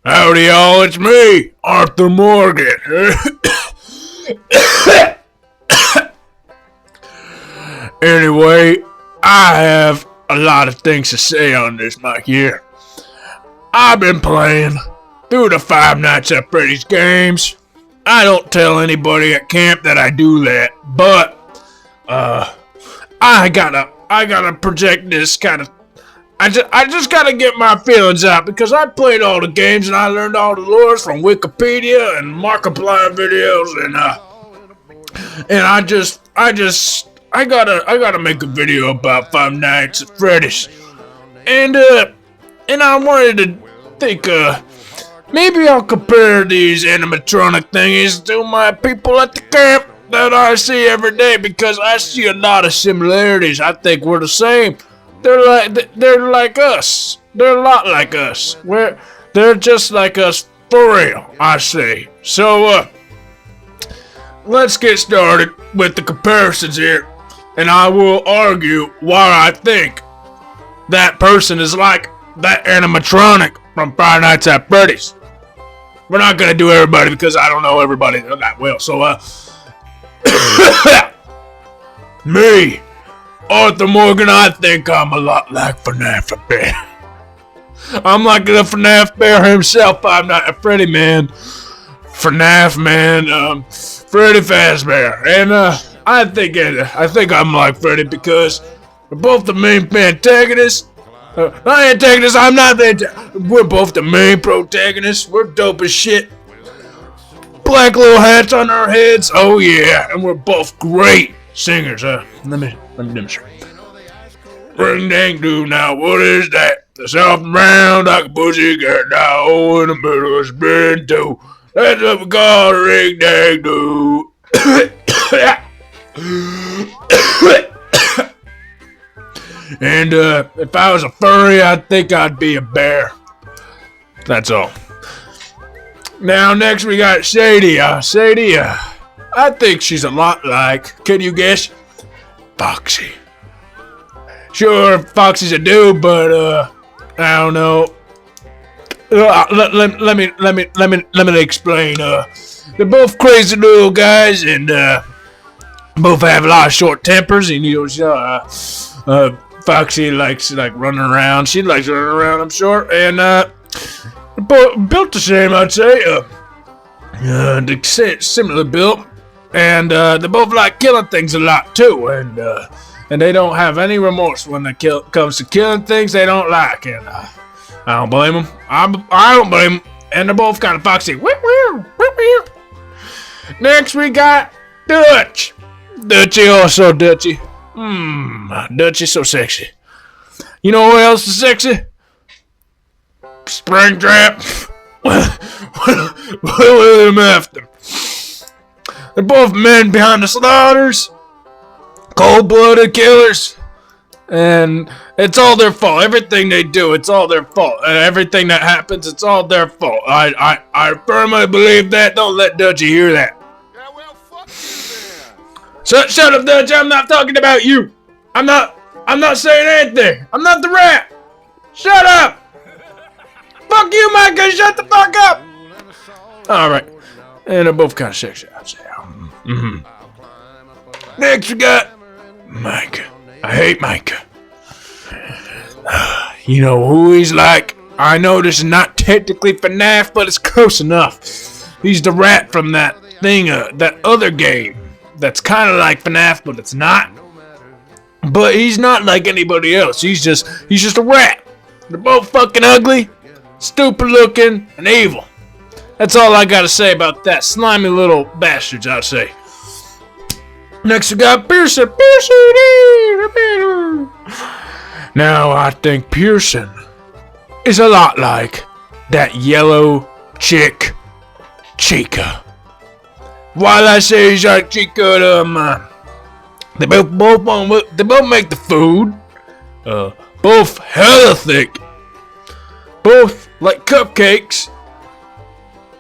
Howdy, y'all. It's me, Arthur Morgan. Anyway, I have a lot of things to say on this mic here. I've been playing through the Five Nights at Freddy's games. I don't tell anybody at camp that I do that, but I gotta project this kind of. I just gotta get my feelings out because I played all the games and I learned all the lores from Wikipedia and Markiplier videos and I gotta make a video about Five Nights at Freddy's and I wanted to think maybe I'll compare these animatronic thingies to my people at the camp that I see every day because I see a lot of similarities. I think we're the same. They're like us. They're a lot like us. They're just like us for real, I say. So, let's get started with the comparisons here. And I will argue why I think that person is like that animatronic from Five Nights at Freddy's. We're not gonna do everybody because I don't know everybody that well. So, me. Arthur Morgan, I think I'm a lot like Fnaf a bit. I'm like the Fnaf bear himself. I'm not a Freddy man. Fnaf man, Freddy Fazbear. And I think I'm like Freddy because we're both the main antagonists. Not antagonists, I'm not the antagonist. We're both the main protagonists. We're dope as shit. Black little hats on our heads. Oh yeah, and we're both great singers. Let me demonstrate. Ring dang doo, now what is that? The soft and round like a pussycat doll in the middle of spin too. That's what we call a ring dang doo. And if I was a furry, I think I'd be a bear. That's all. Now next we got Sadie. Sadie, I think she's a lot like, can you guess? Foxy. Sure, Foxy's a dude, but I don't know. Let me explain. They're both crazy little guys, and both have a lot of short tempers. And Foxy likes running around. She likes running around, I'm sure. And both built the same, I'd say. Similar built. And they both like killing things a lot too, and they don't have any remorse when it comes to killing things they don't like. And I don't blame them. I don't blame them. And they're both kind of foxy. Next we got Dutch. Dutchy, oh so Dutchy. Dutchy so sexy. You know who else is sexy? Springtrap. What am after? They're both men behind the slaughters, cold-blooded killers, and it's all their fault. Everything they do, it's all their fault, and everything that happens, it's all their fault. I firmly believe that. Don't let Dutchy hear that. Yeah, well, fuck you then. Shut up, Dutch. I'm not talking about you. I'm not saying anything. I'm not the rat. Shut up. Fuck you, Micah. Shut the fuck up. All right. And they're both kind of sexy, I'd say. Next we got Micah. I hate Micah. You know who he's like? I know this is not technically Fnaf, but it's close enough. He's the rat from that thing, that other game. That's kind of like Fnaf, but it's not. But he's not like anybody else. He's just a rat. They're both fucking ugly, stupid looking, and evil. That's all I gotta say about that. Slimy little bastards, I'd say. Next we got Pearson. Now I think Pearson is a lot like that yellow chick, Chica. While I say he's like Chica, they both make the food. Both hella thick. Both like cupcakes.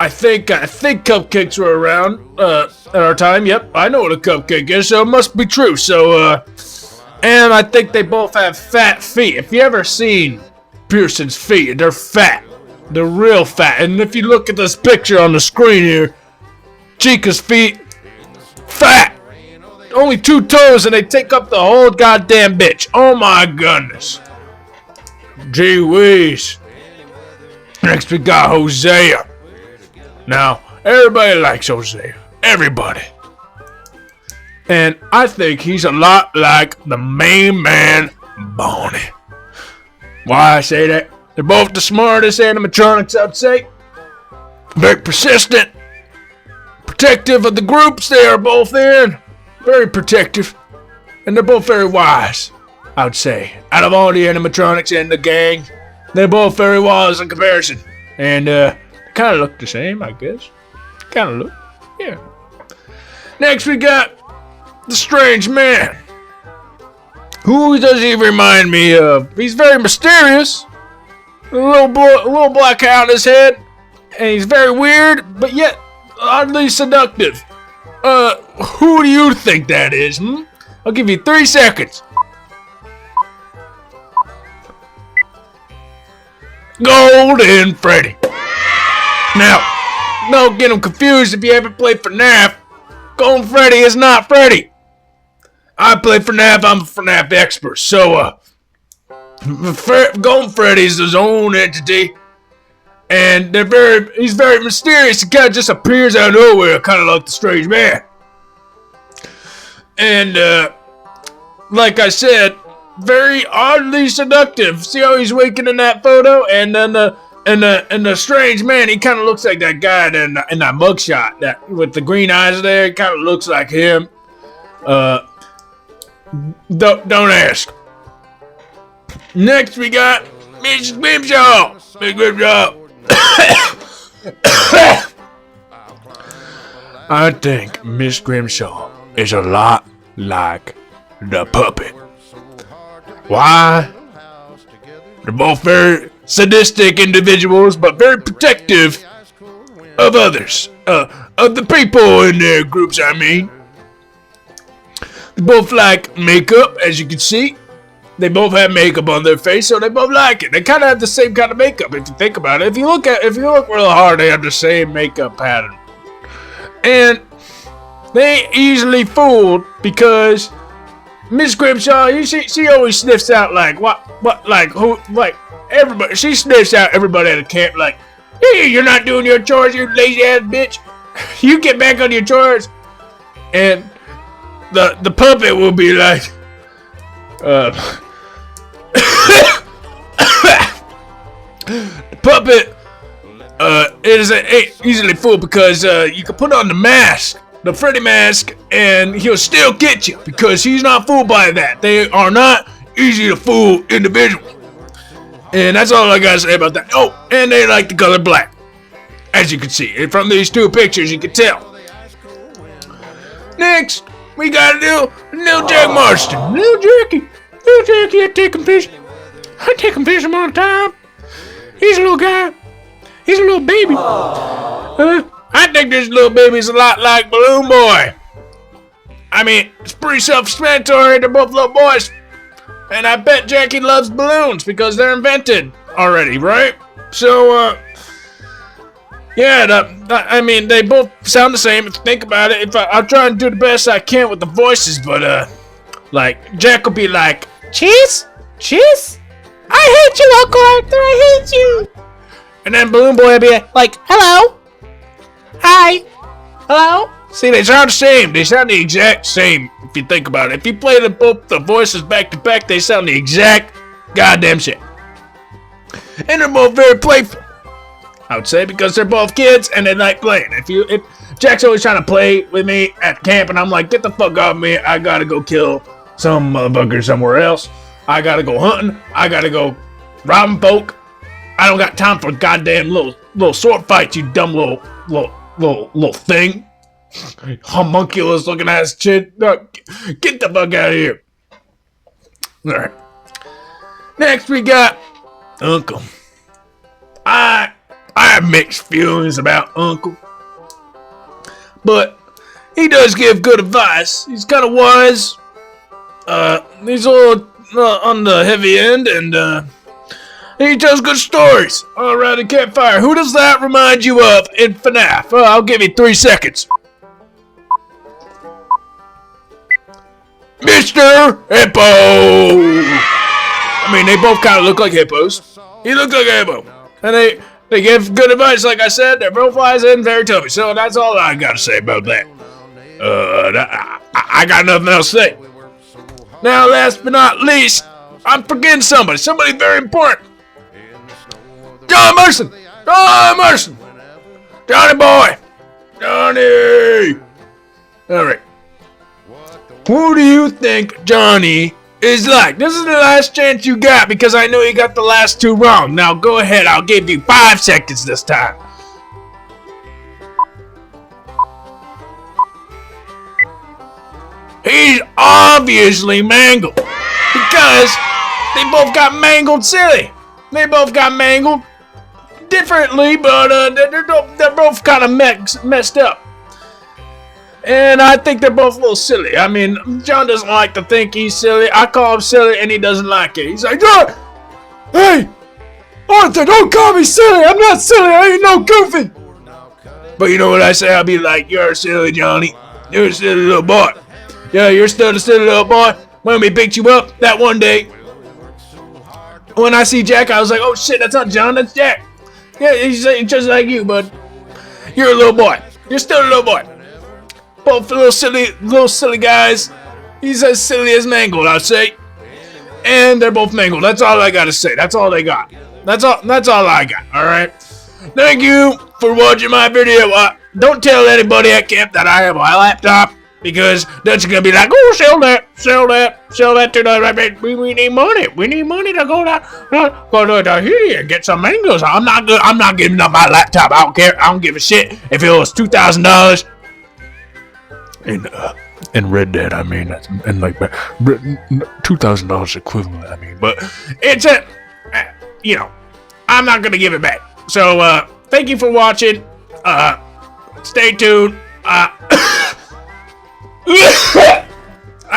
I think cupcakes were around at our time. Yep, I know what a cupcake is, so it must be true. So, and I think they both have fat feet. If you ever seen Pearson's feet, they're fat. They're real fat. And if you look at this picture on the screen here, Chica's feet, fat. Only 2 toes and they take up the whole goddamn bitch. Oh my goodness. Gee whiz. Next we got Hosea. Now, everybody likes Hosea. Everybody. And I think he's a lot like the main man, Bonnie. Why I say that? They're both the smartest animatronics, I'd say. Very persistent. Protective of the groups they are both in. Very protective. And they're both very wise, I would say. Out of all the animatronics in the gang, they're both very wise in comparison. And kind of look the same, I guess. Kind of look. Yeah. Next we got the strange man. Who does he remind me of? He's very mysterious. A little black hair on his head. And he's very weird, but yet oddly seductive. Who do you think that is, I'll give you 3 seconds. Golden Freddy. Now, don't get him confused if you haven't played Fnaf. Golden Freddy is not Freddy. I play Fnaf, I'm a Fnaf expert. So, Golden Freddy's his own entity. And he's very mysterious. He kind of just appears out of nowhere, kind of like the strange man. And, like I said, very oddly seductive. See how he's winking in that photo? And then the strange man, he kind of looks like that guy in that mugshot, that with the green eyes there. He kind of looks like him. Don't ask. Next we got Miss Grimshaw. Miss Grimshaw. I think Miss Grimshaw is a lot like the puppet. Why? They're both very sadistic individuals, but very protective of others. Of the people in their groups, I mean. They both like makeup, as you can see. They both have makeup on their face, so they both like it. They kind of have the same kind of makeup, if you think about it. If you look real hard, they have the same makeup pattern. And they ain't easily fooled because Miss Grimshaw, she always sniffs out everybody. She sniffs out everybody at the camp like, hey, you're not doing your chores, you lazy ass bitch. You get back on your chores. And the puppet will be like, the puppet ain't easily fooled because you can put on the mask, the Freddy mask, and he'll still get you because he's not fooled by that. They are not easy to fool individuals. And that's all I gotta say about that. Oh, and they like the color black. As you can see. And from these 2 pictures, you can tell. Next, we got a new Jack Marston. Little Jackie, I take him fishing. I take him fishing all the time. He's a little guy. He's a little baby. I think this little baby's a lot like Balloon Boy. I mean, it's pretty self-explanatory. They're both little boys. And I bet Jackie loves balloons because they're invented already, right? So, yeah, I mean, they both sound the same if you think about it. I'll try and do the best I can with the voices, but, like, Jack will be like, Cheese? Cheese? I hate you, Uncle Arthur, I hate you. And then Balloon Boy will be like, hello? Hi? Hello? See, they sound the same. They sound the exact same if you think about it. If you play both the voices back to back, they sound the exact goddamn shit. And they're both very playful, I would say, because they're both kids and they like playing. If Jack's always trying to play with me at camp, and I'm like, get the fuck off me. I gotta go kill some motherfucker somewhere else. I gotta go hunting. I gotta go robbing folk. I don't got time for goddamn little sword fights, you dumb little thing. Homunculus looking ass shit. No, get the fuck out of here. Alright. Next we got Uncle. I have mixed feelings about Uncle. But he does give good advice. He's kind of wise. He's a little on the heavy end, and He tells good stories all around the campfire. Who does that remind you of in Fnaf? I'll give you 3 seconds. Mr. Hippo! I mean, they both kind of look like hippos. He looks like a hippo. And they give good advice, like I said. They're both wise and very tubby. So that's all I got to say about that. I got nothing else to say. Now, last but not least, I'm forgetting somebody. Somebody very important. John Merson! John Merson! Johnny boy! Johnny! Alright. Who do you think Johnny is like? This is the last chance you got because I know you got the last 2 wrong. Now go ahead, I'll give you 5 seconds this time. He's obviously mangled because they both got mangled silly. They both got mangled differently, but they're both kind of messed up. And I think they're both a little silly. I mean, John doesn't like to think he's silly. I call him silly, and he doesn't like it. He's like, John, hey, Arthur, don't call me silly. I'm not silly. I ain't no goofy. But you know what I say? I'll be like, you're silly, Johnny. You're a silly little boy. Yeah, you're still a silly little boy. When we picked you up that one day, when I see Jack, I was like, oh shit, that's not John, that's Jack. Yeah, he's just like you, but you're a little boy. You're still a little boy. Both little silly guys. He's as silly as mangled, I'd say. And they're both mangled. That's all I gotta say. That's all they got. That's all I got. Alright. Thank you for watching my video. Don't tell anybody at camp that I have a laptop, because that's gonna be like, oh, sell that to the. We need money. We need money to go to here and get some mangoes. I'm not giving up my laptop. I don't care. I don't give a shit if it was $2,000. In Red Dead, I mean, and like $2,000 equivalent. I mean, but it's I'm not gonna give it back. So thank you for watching. Stay tuned. I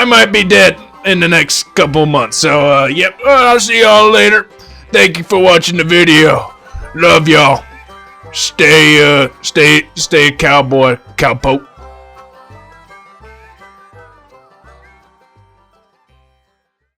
might be dead in the next couple months. So yep. I'll see y'all later. Thank you for watching the video. Love y'all. Stay cowboy, cowpoke.